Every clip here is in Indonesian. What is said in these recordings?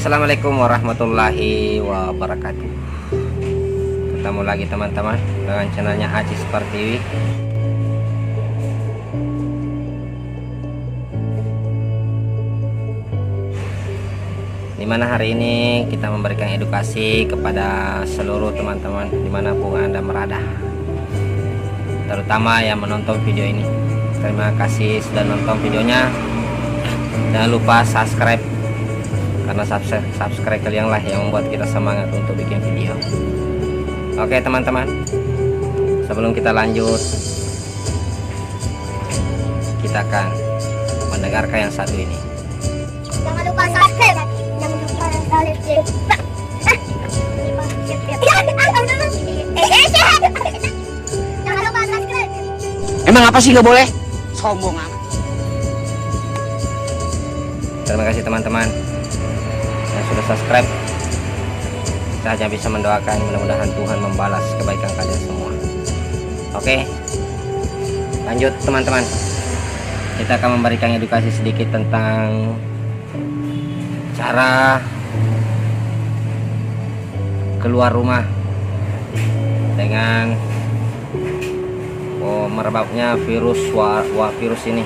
Assalamualaikum warahmatullahi wabarakatuh. Ketemu lagi teman-teman dengan channelnya Aji Pertiwi. Dimana hari ini kita memberikan edukasi kepada seluruh teman-teman dimanapun Anda berada, terutama yang menonton video ini. Terima kasih sudah nonton videonya. Jangan lupa subscribe, karena subscribe kalian lah yang membuat kita semangat untuk bikin video. Oke teman-teman, sebelum kita lanjut, kita akan mendengarkan yang satu ini. Jangan lupa subscribe, jangan lupa like, jangan lupa subscribe. Emang apa sih nggak boleh? Sombong amat. Terima kasih teman-teman yang sudah subscribe. Saya hanya bisa mendoakan mudah-mudahan Tuhan membalas kebaikan kalian semua. Oke, lanjut teman-teman. Kita akan memberikan edukasi sedikit tentang cara keluar rumah dengan merebaknya virus virus ini.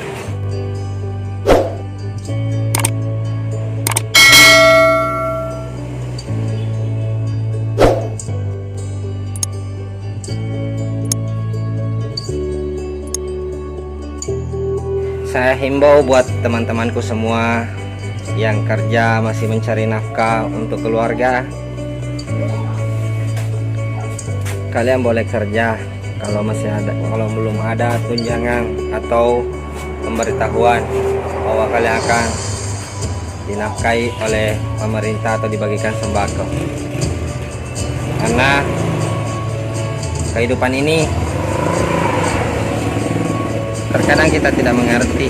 Saya himbau buat teman-temanku semua yang kerja masih mencari nafkah untuk keluarga. Kalian boleh kerja kalau masih ada, kalau belum ada tunjangan atau pemberitahuan bahwa kalian akan dinafkahi oleh pemerintah atau dibagikan sembako. Karena kehidupan ini terkadang kita tidak mengerti,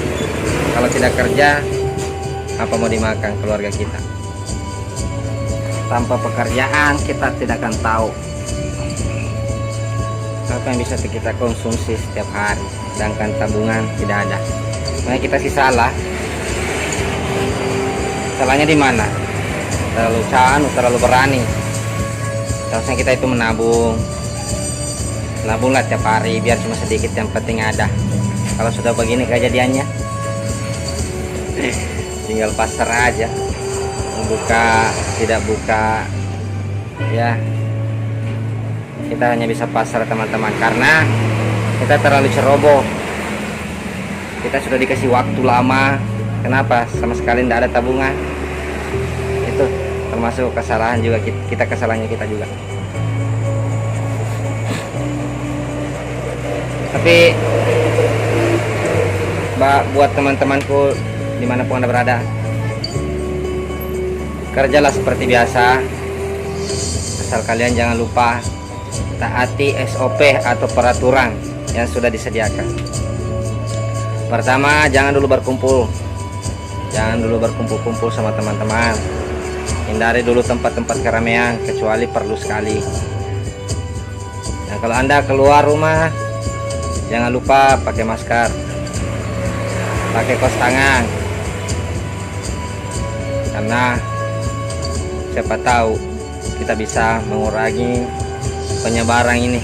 kalau tidak kerja apa mau dimakan keluarga kita. Tanpa pekerjaan kita tidak akan tahu apa yang bisa kita konsumsi setiap hari, sedangkan tabungan tidak ada. Makanya kita sih salah. Salahnya di mana? Terlalu terlalu berani. Seharusnya kita itu menabunglah tiap hari, biar cuma sedikit, yang penting ada. Kalau sudah begini kejadiannya, tinggal pasar aja, membuka tidak buka ya, kita hanya bisa pasar teman-teman, karena kita terlalu ceroboh. Kita sudah dikasih waktu lama, kenapa sama sekali tidak ada tabungan? Itu termasuk kesalahan juga kita, kesalahannya kita juga. Tapi buat teman-temanku dimanapun Anda berada, kerjalah seperti biasa, asal kalian jangan lupa taati SOP atau peraturan yang sudah disediakan. Pertama, jangan dulu berkumpul sama teman-teman. Hindari dulu tempat-tempat keramaian kecuali perlu sekali. Nah, kalau Anda keluar rumah, jangan lupa pakai masker, pakai kaos tangan, karena siapa tahu kita bisa mengurangi penyebaran ini.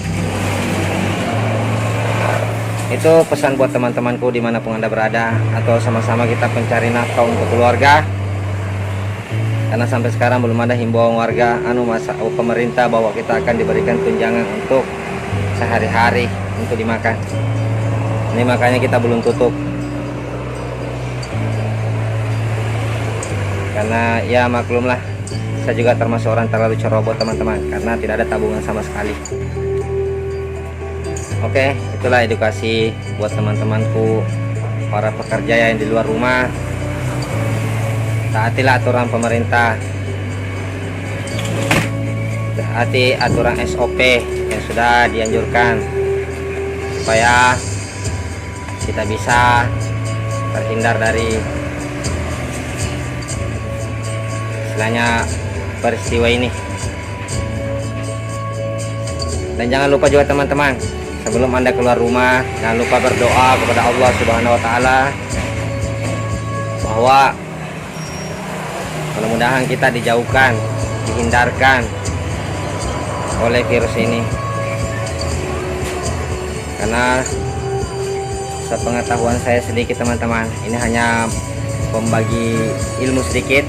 Itu pesan buat teman-temanku dimanapun Anda berada, atau sama-sama kita pencari nafkah untuk keluarga. Karena sampai sekarang belum ada himbauan warga pemerintah bahwa kita akan diberikan tunjangan untuk sehari-hari untuk dimakan. Ini makanya kita belum tutup, karena ya maklumlah, saya juga termasuk orang terlalu ceroboh teman-teman, karena tidak ada tabungan sama sekali. Oke, itulah edukasi buat teman-temanku para pekerja yang di luar rumah. Taatilah aturan pemerintah, taati aturan SOP yang sudah dianjurkan, supaya kita bisa terhindar dari istilahnya peristiwa ini. Dan jangan lupa juga teman-teman, sebelum Anda keluar rumah, jangan lupa berdoa kepada Allah Subhanahu wa taala bahwa Mudah-mudahan kita dijauhkan, dihindarkan oleh virus ini. Karena sepengetahuan saya sedikit teman-teman, ini hanya pembagi ilmu sedikit,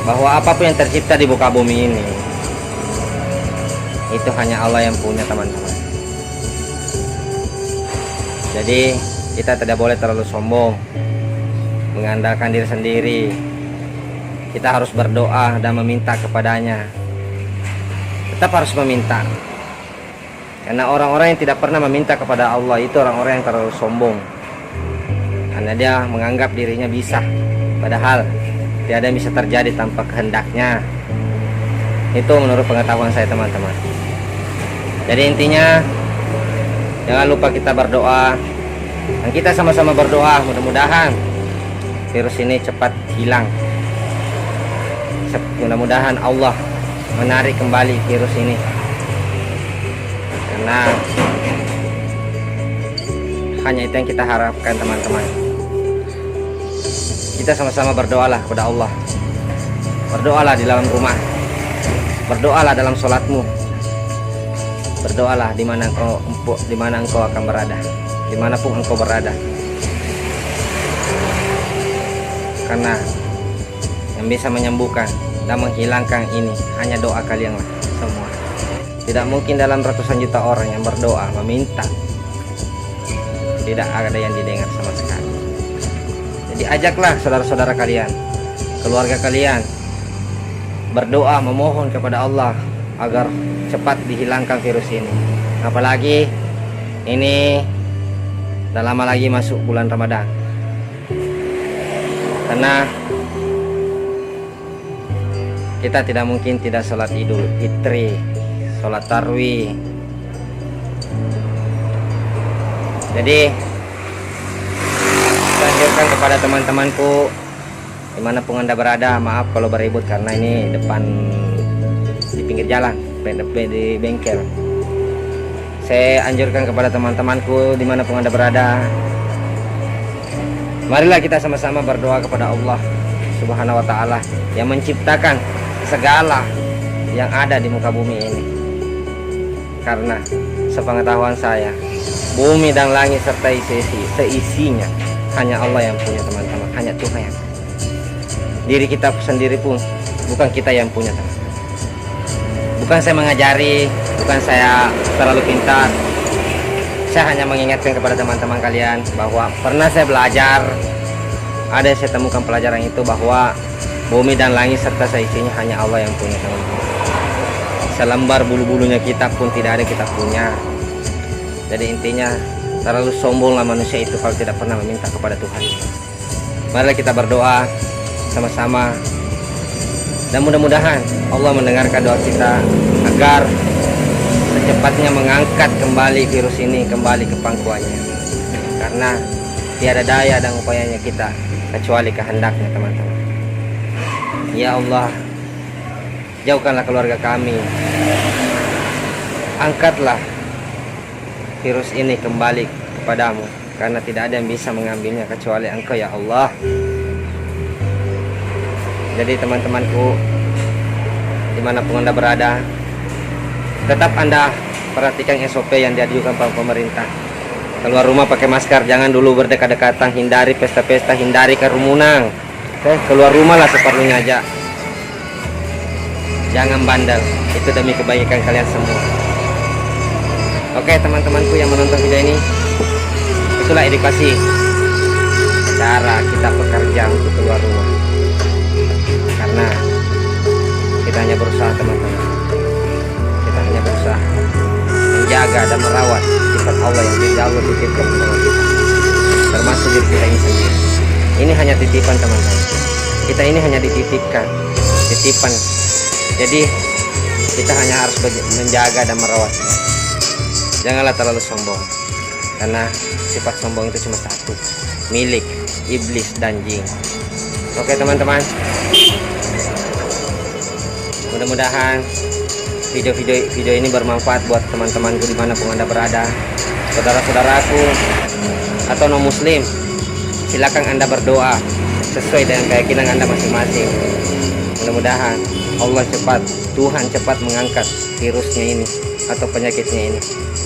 bahwa apapun yang tercipta di muka bumi ini itu hanya Allah yang punya teman-teman. Jadi kita tidak boleh terlalu sombong, mengandalkan diri sendiri. Kita harus berdoa dan meminta kepadanya. Tetap harus meminta. Karena orang-orang yang tidak pernah meminta kepada Allah itu orang-orang yang terlalu sombong. Karena dia menganggap dirinya bisa, padahal tiada yang bisa terjadi tanpa kehendaknya. Itu menurut pengetahuan saya teman-teman. Jadi intinya, jangan lupa kita berdoa. Dan kita sama-sama berdoa, mudah-mudahan virus ini cepat hilang. Mudah-mudahan Allah menarik kembali virus ini. Karena hanya itu yang kita harapkan teman-teman. Kita sama-sama berdoalah kepada Allah. Berdoalah di dalam rumah. Berdoalah dalam sholatmu. Berdoalah di mana engkau akan berada, dimanapun engkau berada. Karena yang bisa menyembuhkan dan menghilangkan ini hanya doa kalian lah semua. Tidak mungkin dalam ratusan juta orang yang berdoa meminta tidak ada yang didengar sama sekali. Jadi ajaklah saudara-saudara kalian, keluarga kalian, berdoa memohon kepada Allah agar cepat dihilangkan virus ini. Apalagi ini tak lama lagi masuk bulan Ramadan. Karena kita tidak mungkin tidak sholat Idul Fitri, sholat Tarwih. Jadi saya anjurkan kepada teman-temanku dimanapun Anda berada, maaf kalau beribut karena ini depan di pinggir jalan, di bengkel. Saya anjurkan kepada teman-temanku dimanapun Anda berada, marilah kita sama-sama berdoa kepada Allah Subhanahu wa Ta'ala yang menciptakan segala yang ada di muka bumi ini. Karena sepengetahuan saya, bumi dan langit serta seisinya hanya Allah yang punya teman-teman, hanya Tuhan yang. Diri kita sendiri pun bukan kita yang punya teman. Bukan saya mengajari, bukan saya terlalu pintar. Saya hanya mengingatkan kepada teman-teman kalian bahwa pernah saya belajar, ada yang saya temukan pelajaran itu bahwa bumi dan langit serta seisinya hanya Allah yang punya teman-teman. Selembar bulu-bulunya kita pun tidak ada kita punya. Jadi intinya terlalu sombonglah manusia itu kalau tidak pernah meminta kepada Tuhan. Marilah kita berdoa sama-sama dan mudah-mudahan Allah mendengarkan doa kita agar secepatnya mengangkat kembali virus ini kembali ke pangkuannya. Karena tiada daya dan upayanya kita kecuali kehendaknya teman-teman. Ya Allah, jauhkanlah keluarga kami, angkatlah virus ini kembali kepadamu, karena tidak ada yang bisa mengambilnya kecuali Engkau ya Allah. Jadi teman-temanku dimanapun Anda berada, tetap Anda perhatikan SOP yang diajukan pemerintah. Keluar rumah pakai masker, jangan dulu berdekat-dekatan, hindari pesta-pesta, hindari kerumunan. Keluar rumah lah seperlunya aja, jangan bandel, itu demi kebaikan kalian semua. Oke teman-temanku yang menonton video ini, itulah edukasi cara kita bekerja untuk keluar rumah. Karena kita hanya berusaha teman-teman, kita hanya berusaha menjaga dan merawat sifat Allah yang tidak Allah titipkan kepada kita, termasuk diri kita ini sendiri. Ini hanya titipan teman-teman, kita ini hanya dititipkan, titipan. Jadi kita hanya harus menjaga dan merawat. Janganlah terlalu sombong, karena sifat sombong itu cuma satu, milik iblis dan jin. Oke teman-teman, mudah-mudahan video ini bermanfaat buat teman-temanku dimanapun Anda berada. Saudara-saudaraku atau non muslim, silakan Anda berdoa sesuai dengan keyakinan Anda masing-masing. Mudah-mudahan Tuhan cepat mengangkat virusnya ini atau penyakitnya ini,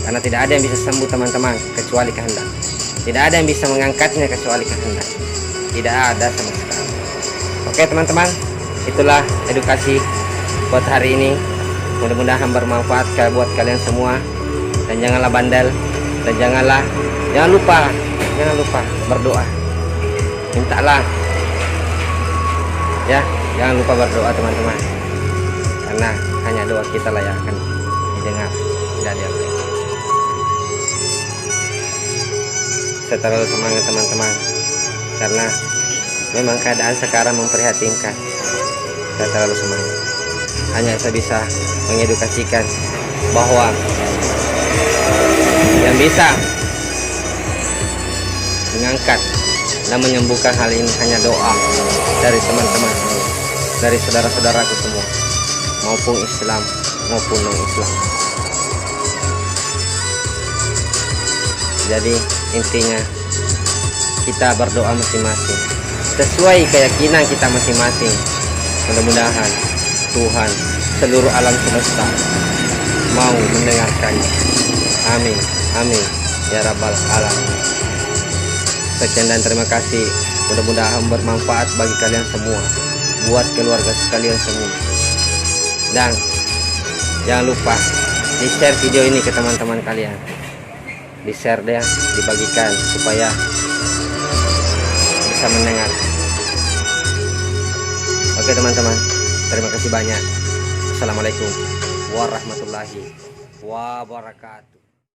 karena tidak ada yang bisa sembuh teman-teman kecuali kehendak. Tidak ada yang bisa mengangkatnya kecuali kehendak. Tidak ada sama sekali. Oke teman-teman, itulah edukasi buat hari ini. Mudah-mudahan bermanfaat buat kalian semua. Dan janganlah bandel, dan jangan lupa berdoa. Mintalah ya, jangan lupa berdoa teman-teman, karena hanya doa kita lah yang akan didengar, tidak diabaikan. Saya terlalu semangat teman-teman, karena memang keadaan sekarang memprihatinkan. Saya terlalu semangat, hanya saya bisa mengedukasikan bahwa yang bisa mengangkat dan menyembuhkan hal ini hanya doa dari teman-teman, dari saudara-saudaraku semua, maupun Islam maupun non-Islam. Jadi intinya kita berdoa masing-masing sesuai keyakinan kita masing-masing. Mudah-mudahan Tuhan seluruh alam semesta mau mendengarkannya. Amin, amin ya rabbal alamin. Sekian dan terima kasih. Mudah-mudahan bermanfaat bagi kalian semua, buat keluarga sekalian semua. Dan jangan lupa di-share video ini ke teman-teman kalian. Di-share deh, dibagikan supaya bisa mendengar. Oke teman-teman, terima kasih banyak. Assalamualaikum warahmatullahi wabarakatuh.